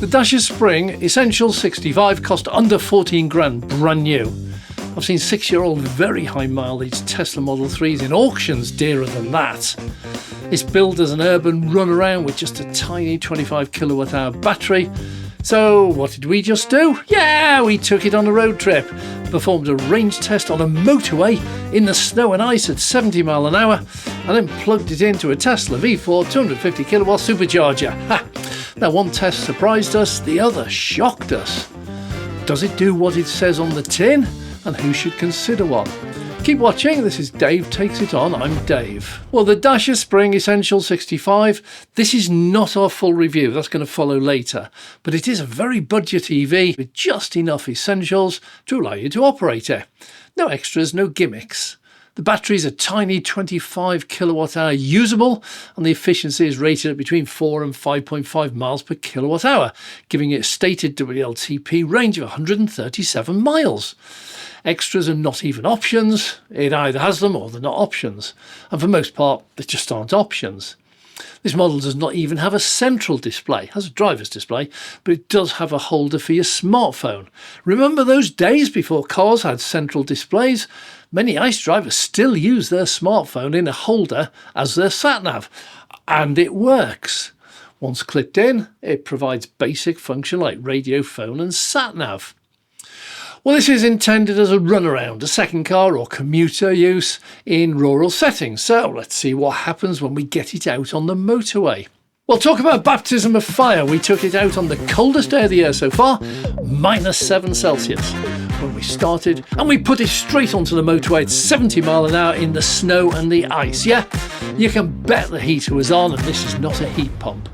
The Dacia Spring Essential 65 cost under 14 grand, brand new. I've seen 6-year-old very high mileage Tesla Model 3s in auctions dearer than that. It's billed as an urban runaround with just a tiny 25 kilowatt hour battery. So what did we just do? Yeah, we took it on a road trip, performed a range test on a motorway in the snow and ice at 70 mile an hour, and then plugged it into a Tesla V4 250 kilowatt supercharger. Ha! Now one test surprised us, the other shocked us. Does it do what it says on the tin? And who should consider one? Keep watching, this is Dave Takes It On, I'm Dave. Well, the Dacia Spring Essential 65, this is not our full review, that's going to follow later, but it is a very budget EV with just enough essentials to allow you to operate it. No extras, no gimmicks. The battery is a tiny 25 kilowatt hour usable, and the efficiency is rated at between 4 and 5.5 miles per kilowatt hour, giving it a stated WLTP range of 137 miles. Extras are not even options. It either has them or they're not options. And for most part, they just aren't options. This model does not even have a central display. It has a driver's display, but it does have a holder for your smartphone. Remember those days before cars had central displays? Many ICE drivers still use their smartphone in a holder as their sat-nav. And it works. Once clipped in, it provides basic function like radio, phone and sat-nav. Well, this is intended as a runaround, a second car or commuter use in rural settings. So let's see what happens when we get it out on the motorway. Well, talk about baptism of fire. We took it out on the coldest day of the year so far, -7 Celsius, when we started, and we put it straight onto the motorway at 70 mile an hour in the snow and the ice. Yeah, you can bet the heater was on, and this is not a heat pump.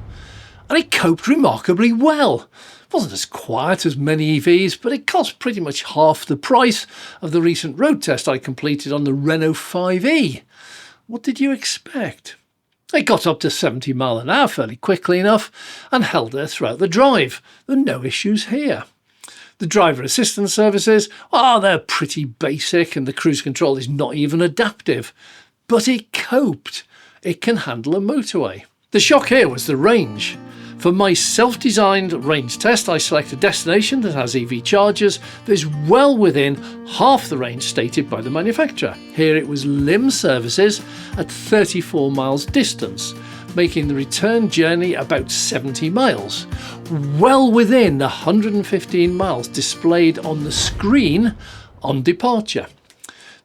And it coped remarkably well. It wasn't as quiet as many EVs, but it cost pretty much half the price of the recent road test I completed on the Renault 5e. What did you expect? It got up to 70 mile an hour fairly quickly enough and held there throughout the drive. There were no issues here. The driver assistance services, they're pretty basic, and the cruise control is not even adaptive. But it coped. It can handle a motorway. The shock here was the range. For my self-designed range test, I select a destination that has EV chargers that is well within half the range stated by the manufacturer. Here it was limb services at 34 miles distance, making the return journey about 70 miles, well within the 115 miles displayed on the screen on departure.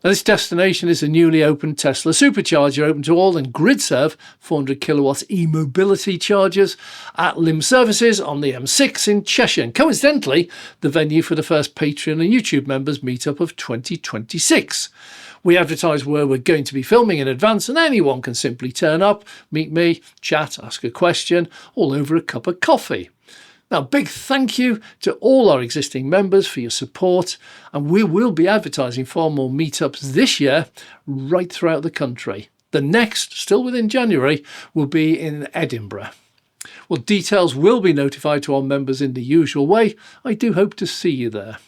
Now, this destination is a newly opened Tesla supercharger open to all and GridServe 400 kilowatt e-mobility chargers at Limb Services on the M6 in Cheshire, and coincidentally the venue for the first Patreon and YouTube members meetup of 2026. We advertise where we're going to be filming in advance, and anyone can simply turn up, meet me, chat, ask a question, all over a cup of coffee. Now, big thank you to all our existing members for your support, and we will be advertising far more meetups this year right throughout the country. The next, still within January, will be in Edinburgh. Well, details will be notified to our members in the usual way. I do hope to see you there.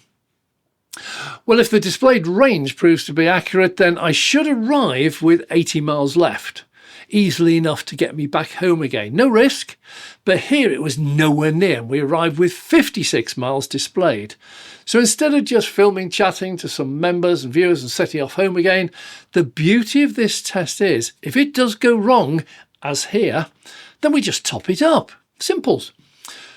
Well, if the displayed range proves to be accurate, then I should arrive with 80 miles left. Easily enough to get me back home again. No risk, but here it was nowhere near. We arrived with 56 miles displayed. So instead of just filming, chatting to some members and viewers and setting off home again, the beauty of this test is, if it does go wrong, as here, then we just top it up. Simples.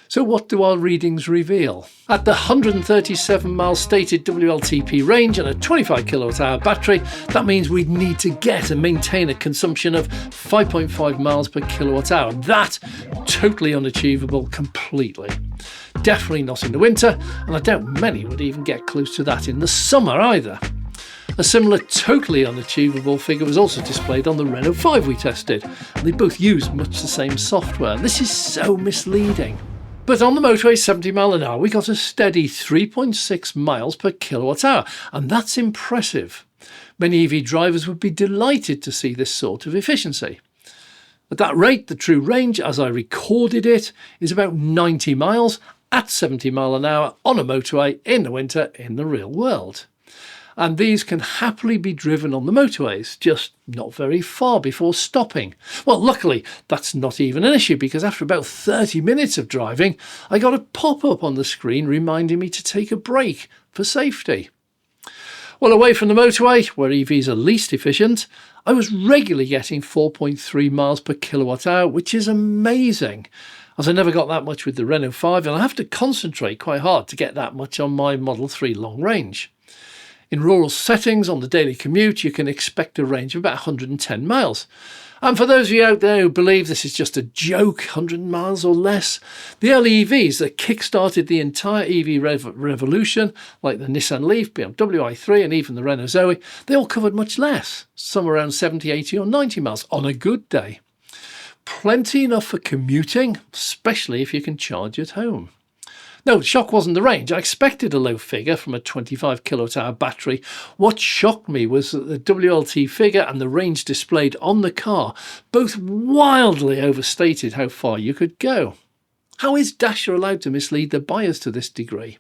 So what do our readings reveal? At the 137 mile stated WLTP range and a 25 kilowatt hour battery, that means we'd need to get and maintain a consumption of 5.5 miles per kilowatt hour. That totally unachievable completely. Definitely not in the winter, and I doubt many would even get close to that in the summer either. A similar totally unachievable figure was also displayed on the Renault 5 we tested, and they both use much the same software. This is so misleading. But on the motorway 70 mile an hour, we got a steady 3.6 miles per kilowatt hour, and that's impressive. Many EV drivers would be delighted to see this sort of efficiency. At that rate, the true range, as I recorded it, is about 90 miles at 70 mile an hour on a motorway in the winter in the real world. and these can happily be driven on the motorways, just not very far before stopping. Well, luckily, that's not even an issue, because after about 30 minutes of driving, I got a pop-up on the screen reminding me to take a break for safety. Well, away from the motorway, where EVs are least efficient, I was regularly getting 4.3 miles per kilowatt hour, which is amazing, as I never got that much with the Renault 5, and I have to concentrate quite hard to get that much on my Model 3 long range. In rural settings on the daily commute, you can expect a range of about 110 miles. And for those of you out there who believe this is just a joke, 100 miles or less, the early EVs that kick-started the entire EV revolution, like the Nissan Leaf, BMW i3 and even the Renault Zoe, they all covered much less, some around 70, 80 or 90 miles on a good day. Plenty enough for commuting, especially if you can charge at home. No, the shock wasn't the range. I expected a low figure from a 25 kilowatt hour battery. What shocked me was that the WLT figure and the range displayed on the car both wildly overstated how far you could go. How is Dacia allowed to mislead the buyers to this degree?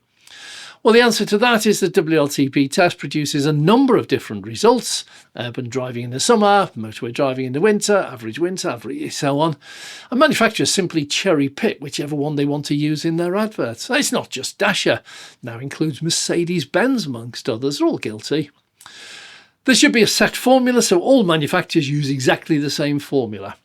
Well, the answer to that is the WLTP test produces a number of different results: urban driving in the summer, motorway driving in the winter, average, so on. And manufacturers simply cherry pick whichever one they want to use in their adverts. It's not just Dacia, now includes Mercedes-Benz amongst others, are all guilty. There should be a set formula, so all manufacturers use exactly the same formula.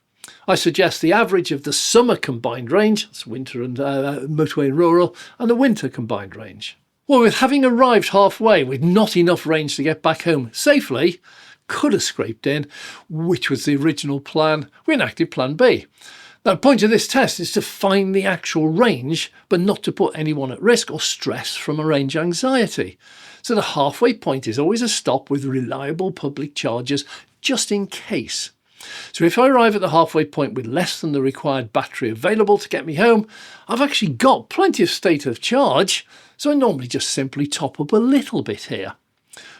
I suggest the average of the summer combined range, that's winter and motorway and rural, and the winter combined range. Well, with having arrived halfway with not enough range to get back home safely, could have scraped in, which was the original plan, we enacted Plan B. Now, the point of this test is to find the actual range, but not to put anyone at risk or stress from a range anxiety. So the halfway point is always a stop with reliable public chargers, just in case. So if I arrive at the halfway point with less than the required battery available to get me home, I've actually got plenty of state of charge, so I normally just simply top up a little bit here.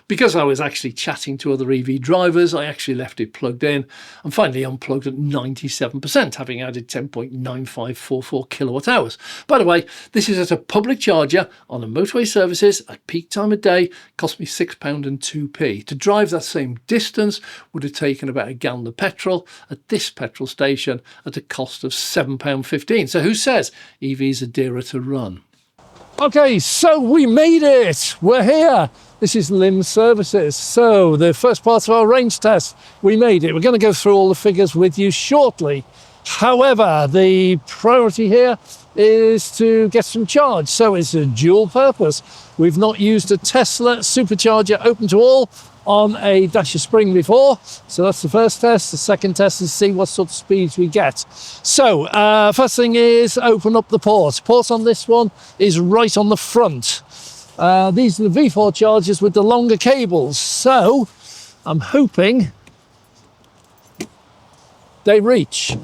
Because I was actually chatting to other EV drivers, I actually left it plugged in and finally unplugged at 97%, having added 10.9544 kilowatt hours. By the way, this is at a public charger on a motorway services at peak time of day, cost me £6 and 2p. To drive that same distance would have taken about a gallon of petrol at this petrol station at a cost of £7.15. So who says EVs are dearer to run? Okay, so we made it. We're here. This is Lim Services. So the first part of our range test, we made it. We're going to go through all the figures with you shortly. However, the priority here is to get some charge. So it's a dual purpose. We've not used a Tesla supercharger open to all on a Dacia Spring before. So that's the first test. The second test is to see what sort of speeds we get. So first thing is open up the port. Port on this one is right on the front. These are the V4 chargers with the longer cables. So I'm hoping they reach.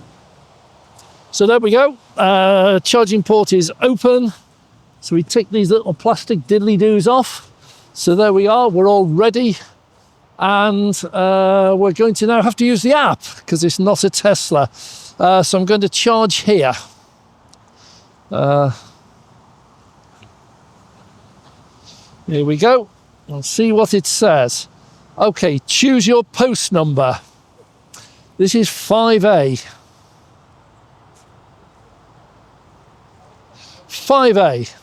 So there we go. Charging port is open. So we take these little plastic diddly-doos off. So there we are. We're all ready. And we're going to now have to use the app because it's not a Tesla. So I'm going to charge here. Here we go. Let's see what it says. Okay, choose your post number. This is 5A. 5A.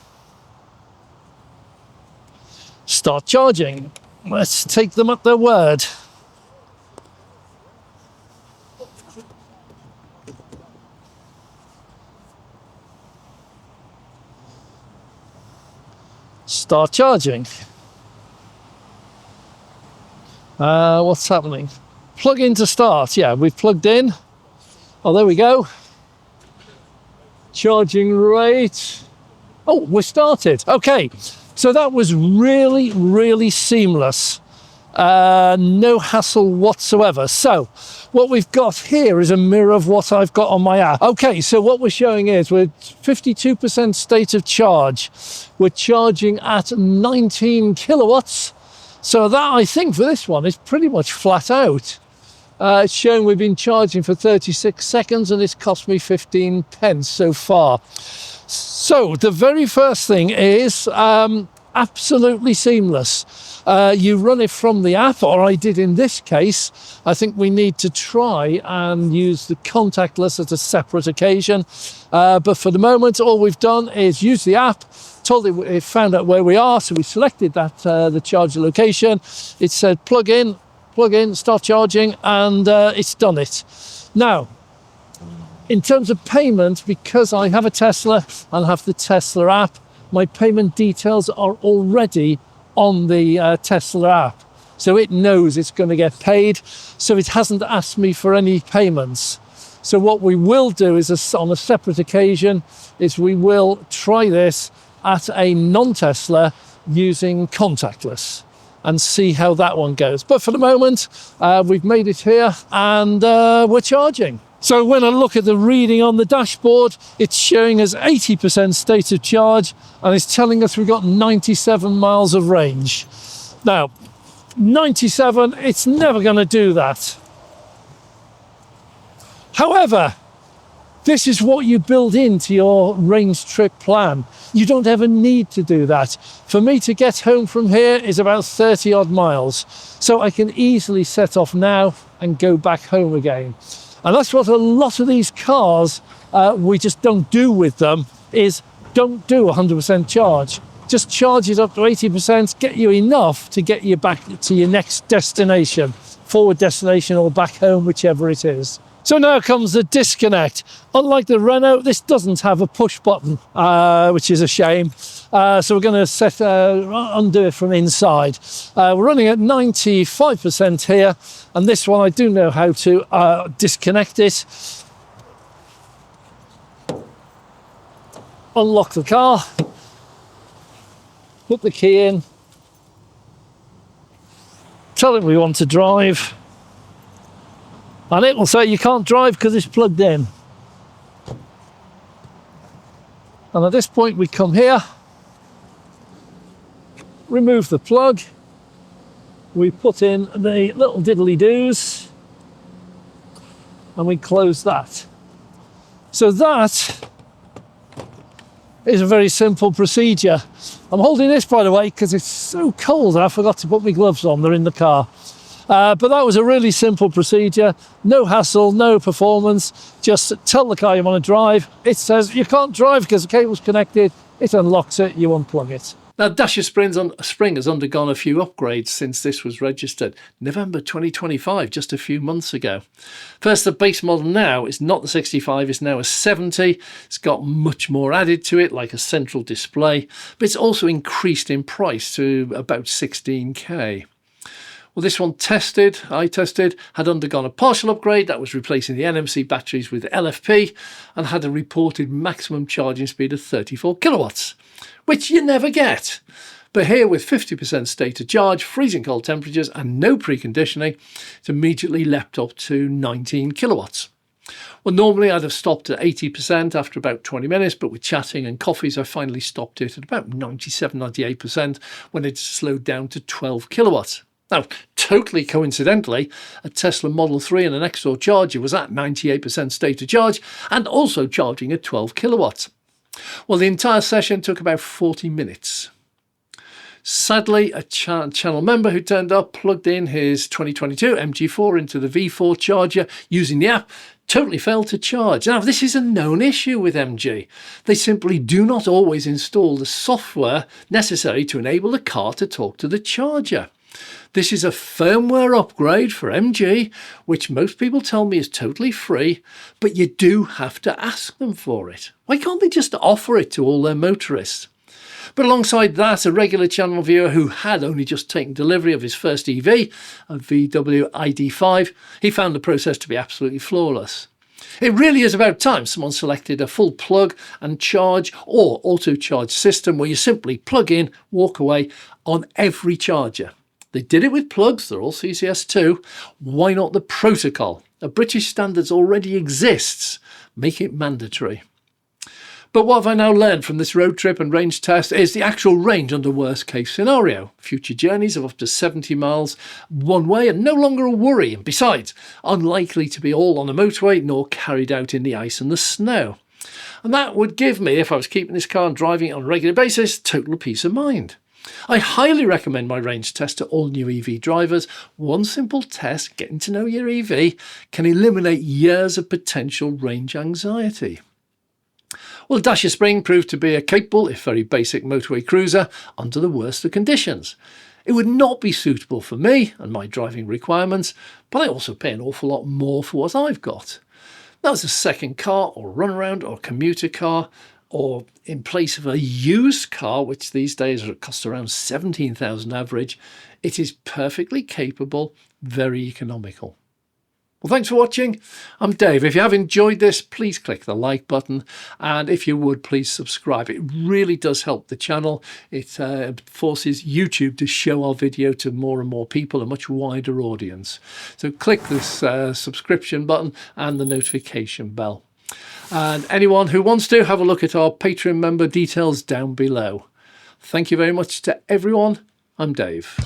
Start charging. Let's take them at their word. Start charging. What's happening? Plug in to start. Yeah, we've plugged in. Oh, there we go. Charging rate. Oh, we're started. Okay. So that was really, really seamless. No hassle whatsoever. So what we've got here is a mirror of what I've got on my app. Okay, so what we're showing is we're 52% state of charge. We're charging at 19 kilowatts. So that, I think, for this one is pretty much flat out. It's showing we've been charging for 36 seconds and it's cost me 15 pence so far. So the very first thing is absolutely seamless. You run it from the app, or I did in this case. I think we need to try and use the contactless at a separate occasion. But for the moment, all we've done is use the app, told it found out where we are, so we selected that the charger location. It said plug in, start charging, and it's done it. Now, in terms of payment, because I have a Tesla and have the Tesla app, my payment details are already on the Tesla app. So it knows it's going to get paid. So it hasn't asked me for any payments. So what we will do is, on a separate occasion, is we will try this at a non-Tesla using contactless and see how that one goes. But for the moment, we've made it here and we're charging. So when I look at the reading on the dashboard, it's showing us 80% state of charge, and it's telling us we've got 97 miles of range. Now, 97, it's never going to do that. However, this is what you build into your range trip plan. You don't ever need to do that. For me to get home from here is about 30 odd miles. So I can easily set off now and go back home again. And that's what a lot of these cars, we just don't do with them, is don't do 100% charge. Just charge it up to 80%, get you enough to get you back to your next destination, forward destination or back home, whichever it is. So now comes the disconnect. Unlike the Renault, this doesn't have a push button, which is a shame. So we're going to undo it from inside. We're running at 95% here, and this one I do know how to disconnect it. Unlock the car, put the key in, tell it we want to drive, and it will say you can't drive because it's plugged in. And at this point we come here, remove the plug, we put in the little diddly-doos, and we close that. So that is a very simple procedure. I'm holding this, by the way, because it's so cold and I forgot to put my gloves on. They're in the car. But that was a really simple procedure. No hassle, no performance. Just tell the car you want to drive. It says you can't drive because the cable's connected. It unlocks it, you unplug it. Now, Dacia Spring has undergone a few upgrades since this was registered. November 2025, just a few months ago. First, the base model now is not the 65, it's now a 70. It's got much more added to it, like a central display, but it's also increased in price to about 16k. Well, this one I tested, had undergone a partial upgrade that was replacing the NMC batteries with LFP and had a reported maximum charging speed of 34 kilowatts, which you never get. But here, with 50% state of charge, freezing cold temperatures and no preconditioning, it's immediately leapt up to 19 kilowatts. Well, normally I'd have stopped at 80% after about 20 minutes, but with chatting and coffees, I finally stopped it at about 97, 98% when it slowed down to 12 kilowatts. Now, totally coincidentally, a Tesla Model 3 and an X-Door charger was at 98% state of charge and also charging at 12 kilowatts. Well, the entire session took about 40 minutes. Sadly, a channel member who turned up plugged in his 2022 MG4 into the V4 charger using the app, totally failed to charge. Now, this is a known issue with MG. They simply do not always install the software necessary to enable the car to talk to the charger. This is a firmware upgrade for MG, which most people tell me is totally free, but you do have to ask them for it. Why can't they just offer it to all their motorists? But alongside that, a regular channel viewer who had only just taken delivery of his first EV, a VW ID.5, he found the process to be absolutely flawless. It really is about time someone selected a full plug and charge or auto charge system where you simply plug in, walk away on every charger. They did it with plugs, they're all CCS2. Why not the protocol? A British standards already exists. Make it mandatory. But what have I now learned from this road trip and range test is the actual range under worst case scenario. Future journeys of up to 70 miles one way and no longer a worry. And besides, unlikely to be all on a motorway nor carried out in the ice and the snow. And that would give me, if I was keeping this car and driving it on a regular basis, total peace of mind. I highly recommend my range test to all new EV drivers. One simple test, getting to know your EV, can eliminate years of potential range anxiety. Well, Dacia Spring proved to be a capable, if very basic, motorway cruiser under the worst of conditions. It would not be suitable for me and my driving requirements, but I also pay an awful lot more for what I've got. That was a second car or runaround or commuter car, or in place of a used car, which these days costs around 17,000 average, it is perfectly capable, very economical. Well, thanks for watching. I'm Dave. If you have enjoyed this, please click the like button. And if you would, please subscribe. It really does help the channel. It forces YouTube to show our video to more and more people, a much wider audience. So click this subscription button and the notification bell. And anyone who wants to, have a look at our Patreon member details down below. Thank you very much to everyone. I'm Dave.